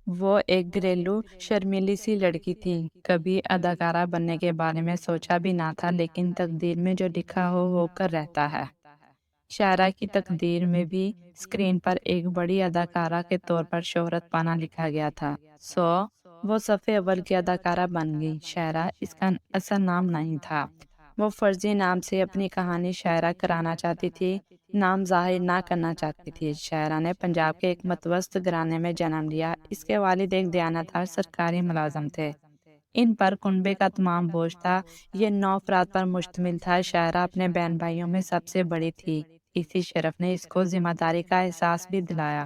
وہ ایک گھریلو شرمیلی سی لڑکی تھی، کبھی اداکارہ بننے کے بارے میں سوچا بھی نہ تھا، لیکن تقدیر میں جو لکھا ہو کر رہتا ہے۔ شائرہ کی تقدیر میں بھی اسکرین پر ایک بڑی اداکارہ کے طور پر شہرت پانا لکھا گیا تھا، وہ صفحے اول کی اداکارہ بن گئی۔ شائرہ اس کا اصل نام نہیں تھا، وہ فرضی نام سے اپنی کہانی شائرہ کرانا چاہتی تھی، نام ظاہر نہ کرنا چاہتی تھی۔ شائرہ نے پنجاب کے ایک متوسط گھرانے میں جنم لیا۔ اس کے والد ایک دیانتدار سرکاری ملازم تھے، ان پر کنبے کا تمام بوجھ تھا۔ یہ 9 افراد پر مشتمل تھا۔ شائرہ اپنے بہن بھائیوں میں سب سے بڑی تھی، اسی شرف نے اس کو ذمہ داری کا احساس بھی دلایا۔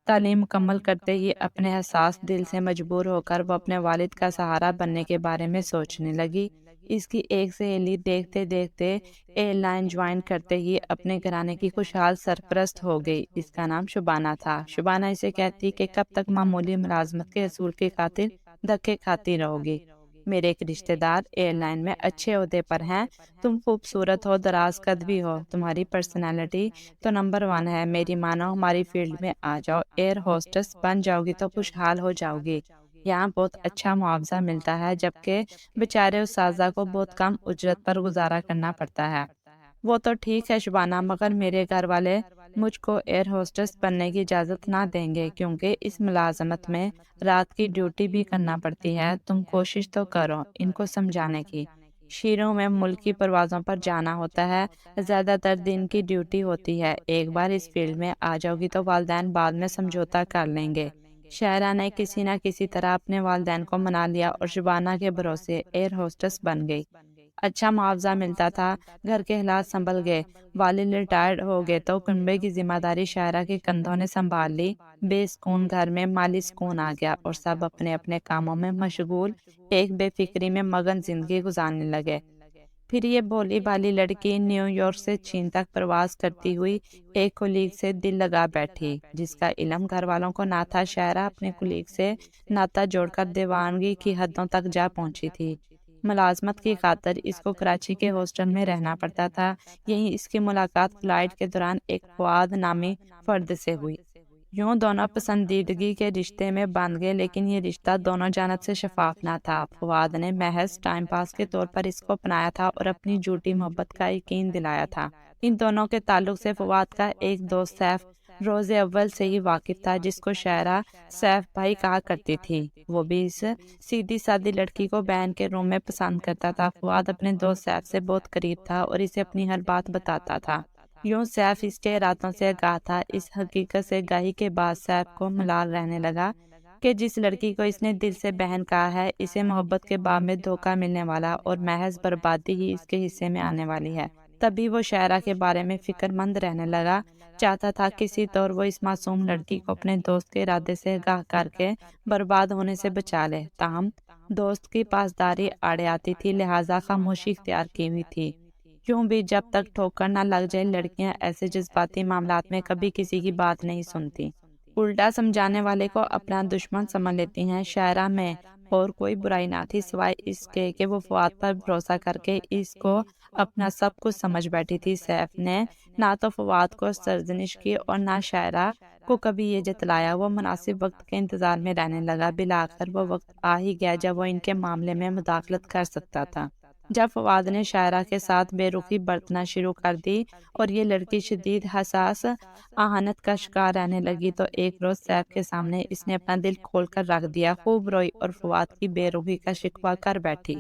تعلیم مکمل کرتے ہی اپنے حساس دل سے مجبور ہو کر وہ اپنے والد کا سہارا بننے کے بارے میں سوچنے لگی۔ اس کی ایک سہیلی دیکھتے دیکھتے ایئر لائن جوائن کرتے ہی اپنے گھرانے کی خوشحال سرپرست ہو گئی۔ اس کا نام شبانہ تھا۔ شبانہ اسے کہتی کہ کب تک معمولی ملازمت کے اصول کی خاطر دھکے کھاتی رہو گی؟ میرے ایک رشتہ دار ایئر لائن میں اچھے عہدے پر ہیں، تم خوبصورت ہو، دراز قد بھی ہو، تمہاری پرسنالٹی تو نمبر 1 ہے، میری مانو ہماری فیلڈ میں آ جاؤ، ایئر ہوسٹس بن جاؤ گی تو خوشحال ہو جاؤ گی۔ یہاں بہت اچھا معاوضہ ملتا ہے، جبکہ بیچارے اساتذہ کو بہت کم اجرت پر گزارا کرنا پڑتا ہے۔ وہ تو ٹھیک ہے شبانہ، مگر میرے گھر والے مجھ کو ایئر ہوسٹس بننے کی اجازت نہ دیں گے، کیونکہ اس ملازمت میں رات کی ڈیوٹی بھی کرنا پڑتی ہے۔ تم کوشش تو کرو ان کو سمجھانے کی۔ شیروں میں ملکی پروازوں پر جانا ہوتا ہے، زیادہ تر دن کی ڈیوٹی ہوتی ہے، ایک بار اس فیلڈ میں آ جاؤ گی تو والدین بعد میں سمجھوتا کر لیں گے۔ شائرہ نے کسی نہ کسی طرح اپنے والدین کو منا لیا اور شبانہ کے بھروسے ایئر ہوسٹس بن گئی۔ اچھا معاوضہ ملتا تھا، گھر کے حالات سنبھل گئے، والد ریٹائرڈ ہو گئے تو کنبے کی ذمہ داری شائرہ کے کندھوں نے سنبھال لی۔ بے سکون گھر میں مالی سکون آ گیا اور سب اپنے اپنے کاموں میں مشغول، ایک بے فکری میں مگن زندگی گزارنے لگے۔ پھر یہ بھولی بھالی لڑکی نیو یارک سے چین تک پرواز کرتی ہوئی ایک کولیگ سے دل لگا بیٹھی، جس کا علم گھر والوں کو نہ تھا۔ شائرہ اپنے کولیگ سے ناطہ جوڑ کر دیوانگی کی حدوں تک جا پہنچی تھی۔ ملازمت کی خاطر اس کو کراچی کے ہاسٹل میں رہنا پڑتا تھا۔ یہیں اس کی ملاقات فلائٹ کے دوران ایک فواد نامی فرد سے ہوئی۔ یوں دونوں پسندیدگی کے رشتے میں باندھ گئے، لیکن یہ رشتہ دونوں جانب سے شفاف نہ تھا۔ فواد نے محض ٹائم پاس کے طور پر اس کو اپنایا تھا اور اپنی جھوٹی محبت کا یقین دلایا تھا۔ ان دونوں کے تعلق سے فواد کا ایک دوست سیف روز اول سے ہی واقف تھا، جس کو شائرہ سیف بھائی کہا کرتی تھی۔ وہ بھی اس سیدھی سادی لڑکی کو بہن کے روم میں پسند کرتا تھا۔ فواد اپنے دوست سیف سے بہت قریب تھا اور اسے اپنی ہر بات بتاتا تھا۔ یوں سیف اس کے ارادوں سے آگاہ تھا۔ اس حقیقت سے گاہی کے بعد سیف کو ملال رہنے لگا کہ جس لڑکی کو اس نے دل سے بہن کہا ہے، اسے محبت کے باب میں دھوکہ ملنے والا اور محض بربادی ہی اس کے حصے میں آنے والی ہے۔ تبھی وہ شائرہ کے بارے میں فکر مند رہنے لگا، چاہتا تھا کسی طور وہ اس معصوم لڑکی کو اپنے دوست کے ارادے سے آگاہ کر کے برباد ہونے سے بچا لے۔ تاہم دوست کی پاسداری آڑے آتی تھی، لہٰذا خاموشی اختیار کی ہوئی تھی۔ یوں بھی جب تک ٹھوکر نہ لگ جائے، لڑکیاں ایسے جذباتی معاملات میں کبھی کسی کی بات نہیں سنتی، الٹا سمجھانے والے کو اپنا دشمن سمجھ لیتی ہیں۔ شائرہ میں اور کوئی برائی نہ تھی سوائے اس کے کہ وہ فواد پر بھروسہ کر کے اس کو اپنا سب کچھ سمجھ بیٹھی تھی۔ سیف نے نہ تو فواد کو سرزنش کی اور نہ شائرہ کو کبھی یہ جتلایا۔ وہ مناسب وقت کے انتظار میں رہنے لگا۔ بالآخر وہ وقت آ ہی گیا جب وہ ان کے معاملے میں مداخلت کر سکتا تھا۔ جب فواد نے شائرہ کے ساتھ بے رخی برتنا شروع کر دی اور یہ لڑکی شدید حساس آہنت کا شکار رہنے لگی تو ایک روز سیف کے سامنے اس نے اپنا دل کھول کر رکھ دیا، خوب روئی اور فواد کی بے رخی کا شکوہ کر بیٹھی۔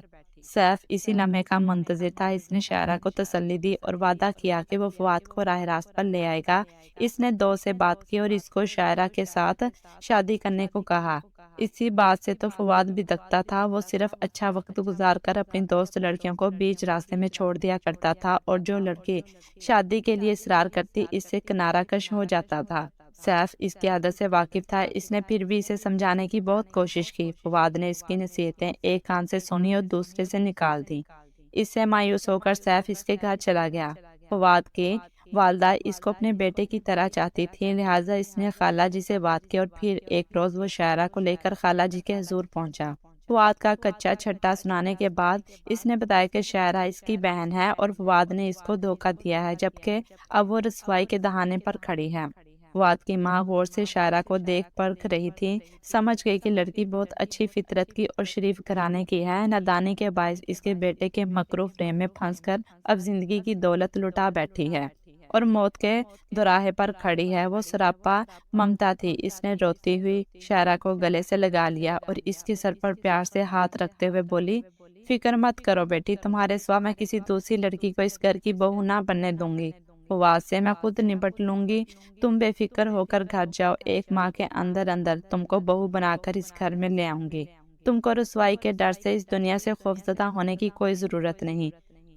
سیف اسی لمحے کا منتظر تھا۔ اس نے شائرہ کو تسلی دی اور وعدہ کیا کہ وہ فواد کو راہ راست پر لے آئے گا۔ اس نے دو سے بات کی اور اس کو شائرہ کے ساتھ شادی کرنے کو کہا۔ اسی بات سے تو فواد بھی دکتا تھا۔ وہ صرف اچھا وقت گزار کر اپنی دوست لڑکیوں کو بیچ راستے میں چھوڑ دیا کرتا تھا اور جو لڑکی شادی کے لیے اصرار کرتی اس سے کنارہ کش ہو جاتا تھا۔ سیف اس کی عادت سے واقف تھا۔ اس نے پھر بھی اسے سمجھانے کی بہت کوشش کی۔ فواد نے اس کی نصیحتیں ایک کان سے سنی اور دوسرے سے نکال دی۔ اس سے مایوس ہو کر سیف اس کے گھر چلا گیا۔ فواد کی والدہ اس کو اپنے بیٹے کی طرح چاہتی تھی، لہٰذا اس نے خالہ جی سے بات کی اور پھر ایک روز وہ شائرہ کو لے کر خالہ جی کے حضور پہنچا۔ فواد کا کچا چھٹا سنانے کے بعد اس نے بتایا کہ شائرہ اس کی بہن ہے اور فواد نے اس کو دھوکہ دیا ہے، جبکہ اب وہ رسوائی کے دہانے پر کھڑی ہے۔ فواد کی ماں غور سے شاعرہ کو دیکھ پرکھ رہی تھی، سمجھ گئی کہ لڑکی بہت اچھی فطرت کی اور شریف گھرانے کی ہے، نادانی کے باعث اس کے بیٹے کے مکروہ فریم میں پھنس کر اب زندگی کی دولت لٹا بیٹھی ہے اور موت کے دوراہے پر کھڑی ہے۔ وہ سراپا ممتا تھی، اس نے روتی ہوئی شاعرہ کو گلے سے لگا لیا اور اس کے سر پر پیار سے ہاتھ رکھتے ہوئے بولی، فکر مت کرو بیٹی، تمہارے سوا میں کسی دوسری لڑکی کو اس گھر کی بہو نہ بننے دوں گی، فواد سے میں خود نپٹ لوں گی، تم بے فکر ہو کر گھر جاؤ، ایک ماہ کے اندر اندر تم کو بہو بنا کر اس گھر میں لے آؤں گی، تم کو رسوائی کے ڈر سے اس دنیا سے خوفزدہ ہونے کی کوئی ضرورت نہیں۔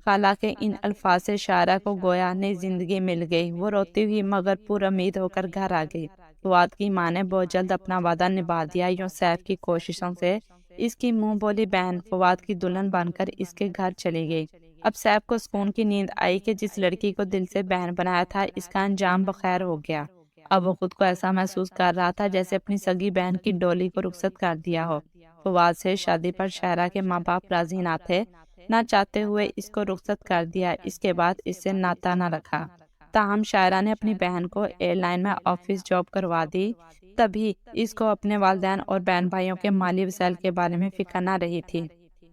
خالہ کے ان الفاظ سے شاعرہ کو گویا نئی زندگی مل گئی، وہ روتی ہوئی مگر پر امید ہو کر گھر آ گئی۔ فواد کی ماں نے بہت جلد اپنا وعدہ نبھا دیا، یوں سیف کی کوششوں سے اس کی منہ بولی بہن فواد کی دلہن بن کر اس کے گھر چلی گئی۔ اب سیف کو سکون کی نیند آئی کہ جس لڑکی کو دل سے بہن بنایا تھا اس کا انجام بخیر ہو گیا۔ اب وہ خود کو ایسا محسوس کر رہا تھا جیسے اپنی سگی بہن کی ڈولی کو رخصت کر دیا ہو۔ فواد سے شادی پر شاعرہ کے ماں باپ راضی نہ تھے، نہ چاہتے ہوئے اس کو رخصت کر دیا، اس کے بعد اس سے ناتا نہ رکھا۔ تاہم شاعرہ نے اپنی بہن کو ایئر لائن میں آفس جاب کروا دی، تبھی اس کو اپنے والدین اور بہن بھائیوں کے مالی وسائل کے بارے میں فکر نہ رہی تھی۔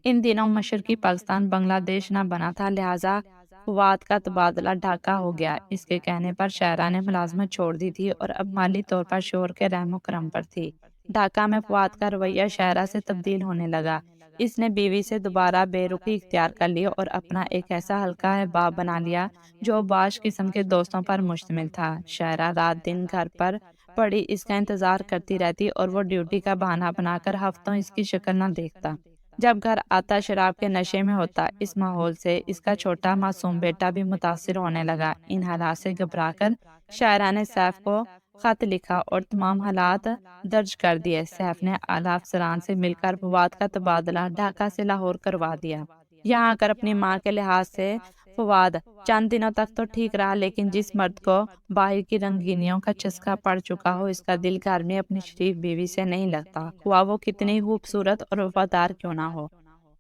ان دنوں مشرقی پاکستان بنگلہ دیش نہ بنا تھا، لہٰذا فواد کا تبادلہ ڈھاکہ ہو گیا۔ اس کے کہنے پر شاعرہ نے ملازمت چھوڑ دی تھی اور اب مالی طور پر شوہر کے رحم و کرم پر تھی۔ ڈھاکہ میں فواد کا رویہ شاعرہ سے تبدیل ہونے لگا، اس نے بیوی سے دوبارہ بے رخی اختیار کر لی اور اپنا ایک ایسا حلقہ احباب بنا لیا جو باش قسم کے دوستوں پر مشتمل تھا۔ شاعرہ رات دن گھر پر پڑی اس کا انتظار کرتی رہتی اور وہ ڈیوٹی کا بہانہ بنا کر ہفتوں اس کی شکل نہ دیکھتا۔ جب گھر آتا شراب کے نشے میں ہوتا۔ اس ماحول سے اس کا چھوٹا معصوم بیٹا بھی متاثر ہونے لگا۔ ان حالات سے گھبرا کر شاعرہ نے سیف کو خط لکھا اور تمام حالات درج کر دیے۔ سیف نے اعلیٰ افسران سے مل کر فواد کا تبادلہ ڈھاکہ سے لاہور کروا دیا۔ یہاں آ کر اپنی ماں کے لحاظ سے فواد چند دنوں تک تو ٹھیک رہا، لیکن جس مرد کو باہر کی رنگینیوں کا چسکا پڑ چکا ہو، اس کا دل گھر میں اپنی شریف بیوی سے نہیں لگتا، خواہ وہ کتنی خوبصورت اور وفادار کیوں نہ ہو۔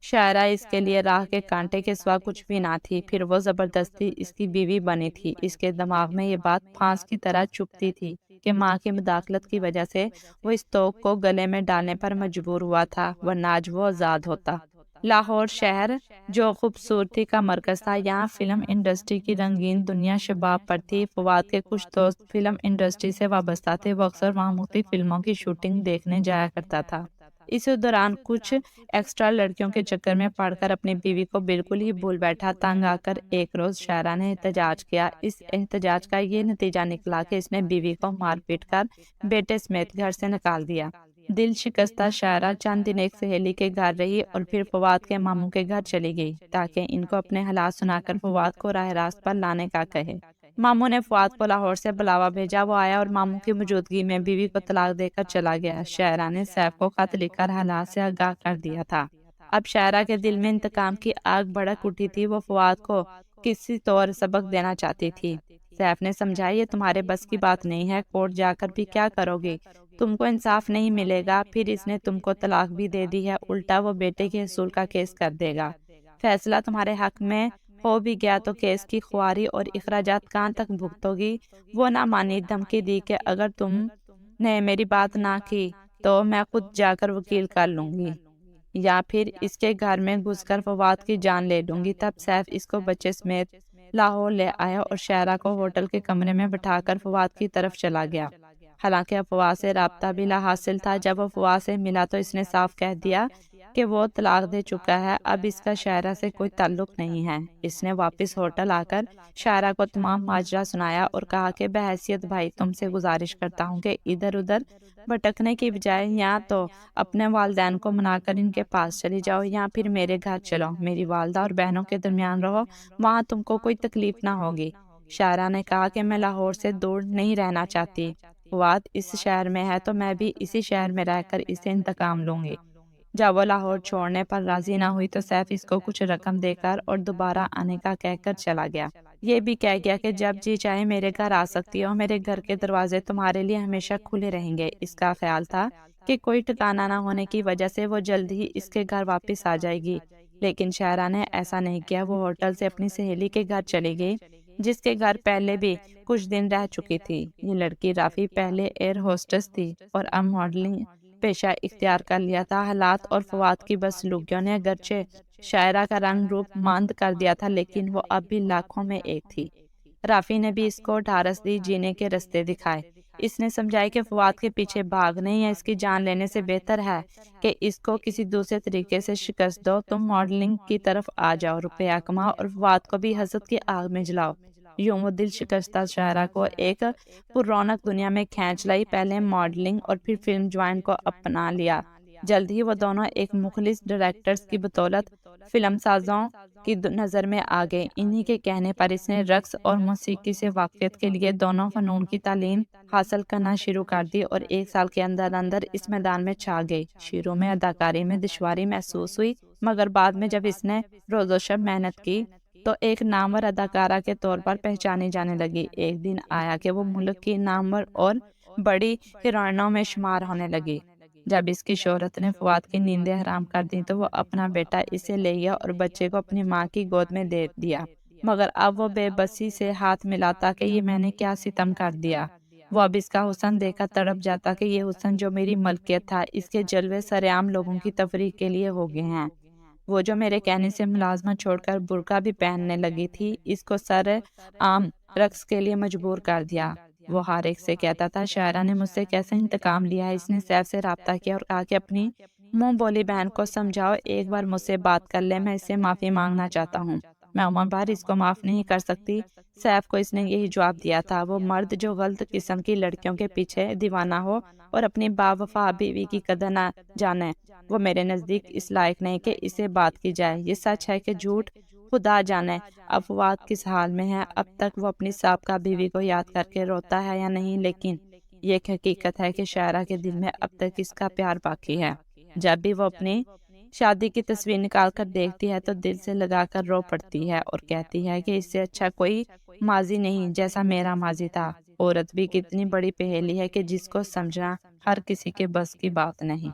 شاعرہ اس کے لیے راہ کے کانٹے کے سوا کچھ بھی نہ تھی، پھر وہ زبردستی اس کی بیوی بنی تھی۔ اس کے دماغ میں یہ بات پھانس کی طرح چبھتی تھی کہ ماں کی مداخلت کی وجہ سے وہ اس توق کو گلے میں ڈالنے پر مجبور ہوا تھا، ورنہ آج وہ آزاد ہوتا۔ لاہور شہر جو خوبصورتی کا مرکز تھا، یہاں فلم انڈسٹری کی رنگین دنیا شباب پر تھی۔ فواد کے کچھ دوست فلم انڈسٹری سے وابستہ تھے، وہ اکثر وہاں مختلف فلموں کی شوٹنگ دیکھنے جایا کرتا تھا۔ اسی دوران کچھ ایکسٹرا لڑکیوں کے چکر میں پڑھ کر اپنی بیوی کو بالکل ہی بھول بیٹھا۔ تنگ آ کر ایک روز شاعرہ نے احتجاج کیا۔ اس احتجاج کا یہ نتیجہ نکلا کہ اس نے بیوی کو مار پیٹ کر بیٹے سمیت گھر سے نکال دیا۔ دل شکستہ شاعرہ چند دن ایک سہیلی کے گھر رہی اور پھر فواد کے ماموں کے گھر چلی گئی تاکہ ان کو اپنے حالات سنا کر فواد کو راہ راست پر لانے کا کہے۔ ماموں نے فواد کو لاہور سے بلاوا بھیجا، وہ آیا اور ماموں کی موجودگی میں بیوی کو طلاق دے کر چلا گیا۔ شاعرہ نے سیف کو خط لکھ کر حالات سے آگاہ کر دیا تھا۔ اب شاعرہ کے دل میں انتقام کی آگ بھڑک اٹھی تھی، وہ فواد کو کسی طور سبق دینا چاہتی تھی۔ سیف نے سمجھایا، یہ تمہارے بس کی بات نہیں ہے، کورٹ جا کر بھی کیا کرو گی، تم کو انصاف نہیں ملے گا، پھر اس نے تم کو طلاق بھی دے دی ہے، الٹا وہ بیٹے کے حصول کا کیس کر دے گا، فیصلہ تمہارے حق میں ہو بھی گیا تو کیس کی خواری اور اخراجات کہاں تک بھگتو گی۔ وہ نہ مانی، دھمکی دی کہ اگر تم نے میری بات نہ کی تو میں خود جا کر وکیل کر لوں گی یا پھر اس کے گھر میں گھس کر فواد کی جان لے لوں گی۔ تب سیف اس کو بچے سمیت لاہور لے آیا اور شاعرہ کو ہوٹل کے کمرے میں بٹھا کر فواد کی طرف چلا گیا۔ حالانکہ اب فواد سے رابطہ بھی لا حاصل تھا، جب وہ فواد سے ملا تو اس نے صاف کہہ دیا کہ وہ طلاق دے چکا ہے، اب اس کا شاعرہ سے کوئی تعلق نہیں ہے۔ اس نے واپس ہوٹل آ کر شاعرہ کو تمام ماجرا سنایا اور کہا کہ بحیثیت بھائی تم سے گزارش کرتا ہوں کہ ادھر ادھر بھٹکنے کی بجائے یا تو اپنے والدین کو منا کر ان کے پاس چلی جاؤ یا پھر میرے گھر چلو، میری والدہ اور بہنوں کے درمیان رہو، وہاں تم کو کوئی تکلیف نہ ہوگی۔ شاعرہ نے کہا کہ میں لاہور سے دور نہیں رہنا چاہتی، فواد اس شہر میں ہے تو میں بھی اسی شہر میں رہ کر اسے انتقام لوں گی۔ جب وہ لاہور چھوڑنے پر راضی نہ ہوئی تو سیف اس کو کچھ رقم دے کر اور دوبارہ آنے کا کہہ کر چلا گیا۔ یہ بھی کہہ گیا کہ جب جی چاہے میرے گھر آ سکتی ہو، میرے گھر کے دروازے تمہارے لیے ہمیشہ کھلے رہیں گے۔ اس کا خیال تھا کہ کوئی ٹھکانہ نہ ہونے کی وجہ سے وہ جلد ہی اس کے گھر واپس آ جائے گی، لیکن شاعرہ نے ایسا نہیں کیا۔ وہ ہوٹل سے اپنی سہیلی کے گھر چلی گئی۔ جس کے گھر پہلے بھی کچھ دن رہ چکی تھی۔ یہ لڑکی رافی پہلے ایئر ہوسٹس تھی اور اب ماڈلنگ پیشہ اختیار کر لیا تھا۔ حالات اور فواد کی بدسلوکیوں نے اگرچہ شاعرہ کا رنگ روپ ماند کر دیا تھا، لیکن وہ اب بھی لاکھوں میں ایک تھی۔ رافی نے بھی اس کو ڈھارس دی، جینے کے رستے دکھائے۔ اس نے سمجھایا کہ فواد کے پیچھے بھاگنے یا اس کی جان لینے سے بہتر ہے کہ اس کو کسی دوسرے طریقے سے شکست دو۔ تم ماڈلنگ کی طرف آ جاؤ، روپیہ کماؤ اور فواد کو بھی حسد کی آگ میں جلاؤ۔ یوں وہ دل شکستہ شاعرہ کو ایک پر رونق دنیا میں کھینچ لائی۔ پہلے ماڈلنگ اور پھر فلم جوائن کو اپنا لیا۔ جلد ہی وہ دونوں ایک مخلص ڈائریکٹرز کی بدولت فلم سازوں کی نظر میں آ گئے۔ انہی کے کہنے پر اس نے رقص اور موسیقی سے واقفیت کے لیے دونوں فنون کی تعلیم حاصل کرنا شروع کر دی اور 1 سال کے اندر اندر اس میدان میں چھا گئی۔ شروع میں اداکاری میں دشواری محسوس ہوئی، مگر بعد میں جب اس نے روز و شب محنت کی تو ایک نامور اداکارہ کے طور پر پہچانی جانے لگی۔ ایک دن آیا کہ وہ ملک کی نامور اور بڑی ہیروئنوں میں شمار ہونے لگی۔ جب اس کی شہرت نے فواد کی نیندیں حرام کر دی تو وہ اپنا بیٹا اسے لے گیا اور بچے کو اپنی ماں کی گود میں دے دیا، مگر اب وہ بے بسی سے ہاتھ ملاتا کہ یہ میں نے کیا ستم کر دیا۔ وہ اب اس کا حسن دیکھا تڑپ جاتا کہ یہ حسن جو میری ملکیت تھا، اس کے جلوے سرعام لوگوں کی تفریح کے لیے ہو گئے ہیں۔ وہ جو میرے کہنے سے ملازمت چھوڑ کر برقع بھی پہننے لگی تھی، اس کو سر عام رقص کے لیے مجبور کر دیا۔ وہ ہر ایک سے کہتا تھا شاعرہ نے مجھ سے کیسے انتقام لیا ہے۔ اس نے سیف سے رابطہ کیا اور کہا کہ اپنی منہ بولی بہن کو سمجھاؤ، ایک بار مجھ سے بات کر لے، میں اس سے معافی مانگنا چاہتا ہوں، میں عمر بھر اس کو معاف نہیں کر سکتی۔ سیف کو اس نے یہی جواب دیا تھا، وہ مرد جو غلط قسم کی لڑکیوں کے پیچھے دیوانہ ہو اور اپنی باوفا بیوی کی قدر نہ جانے، وہ میرے نزدیک اس لائق نہیں کہ اسے بات کی جائے۔ یہ سچ ہے کہ جھوٹ خدا جانے اب فواد کس حال میں ہے۔ اب تک وہ اپنی سابقہ بیوی کو یاد کر کے روتا ہے یا نہیں، لیکن یہ ایک حقیقت ہے کہ شاعرہ کے دل میں اب تک اس کا پیار باقی ہے۔ جب بھی وہ اپنی شادی کی تصویر نکال کر دیکھتی ہے تو دل سے لگا کر رو پڑتی ہے اور کہتی ہے کہ اس سے اچھا کوئی ماضی نہیں جیسا میرا ماضی تھا۔ عورت بھی کتنی بڑی پہیلی ہے کہ جس کو سمجھنا ہر کسی کے بس کی بات نہیں۔